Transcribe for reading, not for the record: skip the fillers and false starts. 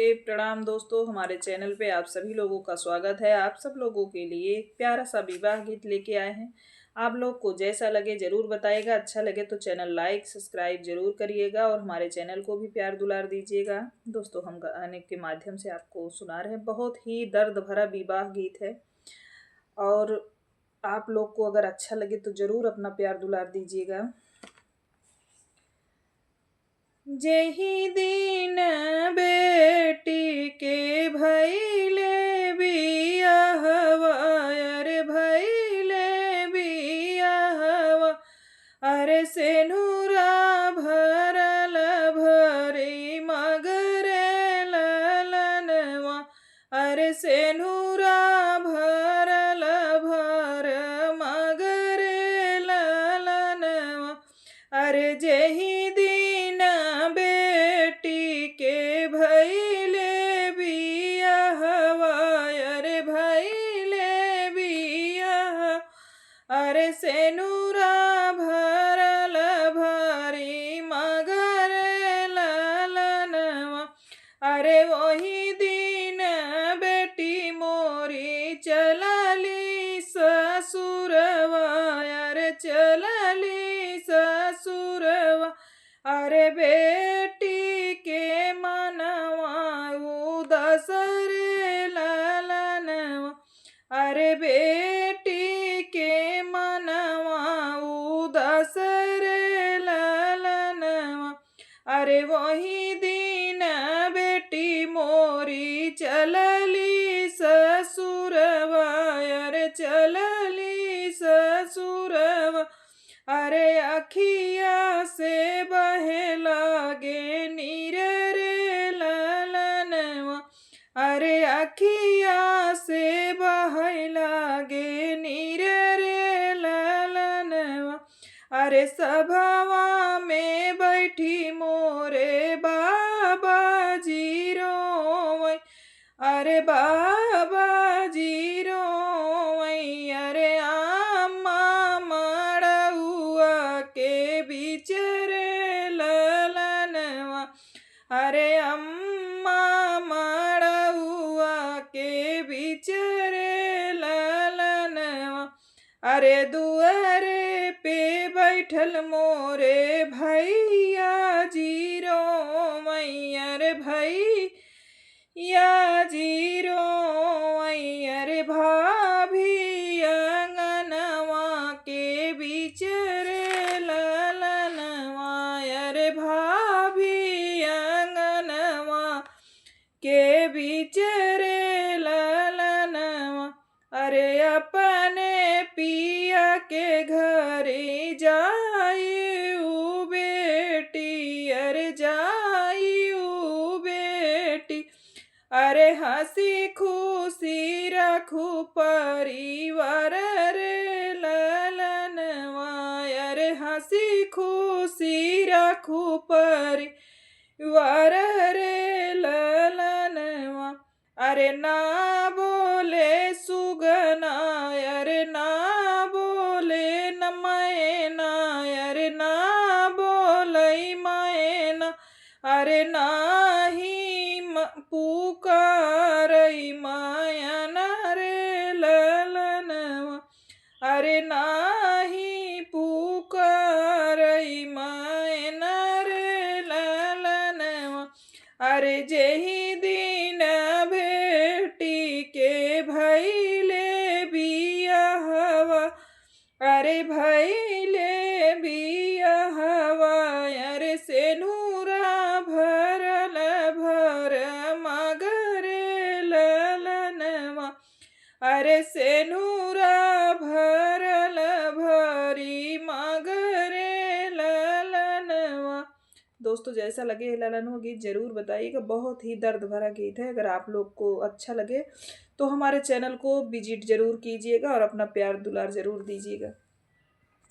प्रणाम दोस्तों, हमारे चैनल पे आप सभी लोगों का स्वागत है। आप सब लोगों के लिए एक प्यारा सा विवाह गीत लेके आए हैं। आप लोग को जैसा लगे जरूर बताइएगा। अच्छा लगे तो चैनल लाइक सब्सक्राइब जरूर करिएगा और हमारे चैनल को भी प्यार दुलार दीजिएगा। दोस्तों, हम गाने के माध्यम से आपको सुना रहे हैं। बहुत ही दर्द भरा विवाह गीत है और आप लोग को अगर अच्छा लगे तो जरूर अपना प्यार दुलार दीजिएगा। जेहि दिन बेटी के भैले बियाहवा, अरे भैले बियाहवा, अरे सेनुरा भरल भरी मगरे ललनवा, अरे सेनुरा भरल भर मगरे ललनवा, अरे जेहि दिन बेटी के भैले बियाहवा, अरे भैले बियाह, अरे सेनुरा भरल भरी मगरे ललनवा, अरे वही दिन बेटी मोरी चलली ससुरवा, अरे चलली ससुरवा, अरे बेटी के मनवा उदास रे ललनवा, अरे बेटी के मनवा उदास रे ललनवा, अरे वही दिन बेटी मोरी चलली ससुरवा, अरे चलली ससुरवा, अरे अखिया से बहे लागे नीर रे ललनवा, अरे अखिया से बहे लागे नीर रे ललनवा, अरे सभावा में बैठी मोरे बाबा जी रोवै, अरे बाबा जी रोवै, अरे आमा मड़उआ के बीच रे ललनवा, अरे अम्मा मड़उआ के बीच रे ललनवा, अरे दुआरे पे बैठल मोरे भैया जी रोवै, अरे भैया जी रोवै, अरे भाभी अंगनवा के बीच रे ललनवा, अरे भाभी अंगनवा के बीच रे ललनवा, अरे अपने पिया के घरे जाई उ बेटी, अरे जाई उ बेटी, अरे हंसी खुशी रखू परिवार रे ललनवा, अरे हंसी खुशी रखू परिवार रे ललनवा, अरे ना बोले सुगना, अरे ना बोले न मैना, अरे ना बोलै मैना, अरे नाही पुकारै मायन रे ललनवा, अरे नाही पुकारै मायन रे ललनवा, अरे जेहि दिन बेटी के भैले बियाहवा, अरे भैले बियाहवा, अरे सेनुरा भरल भर मगरे ललनवा, अरे सेनुरा भरल भरी मगरे ललनवा। दोस्तों, जैसा लगे ललनवा गीत जरूर बताइएगा। बहुत ही दर्द भरा गीत है। अगर आप लोग को अच्छा लगे तो हमारे चैनल को विजिट जरूर कीजिएगा और अपना प्यार दुलार जरूर दीजिएगा।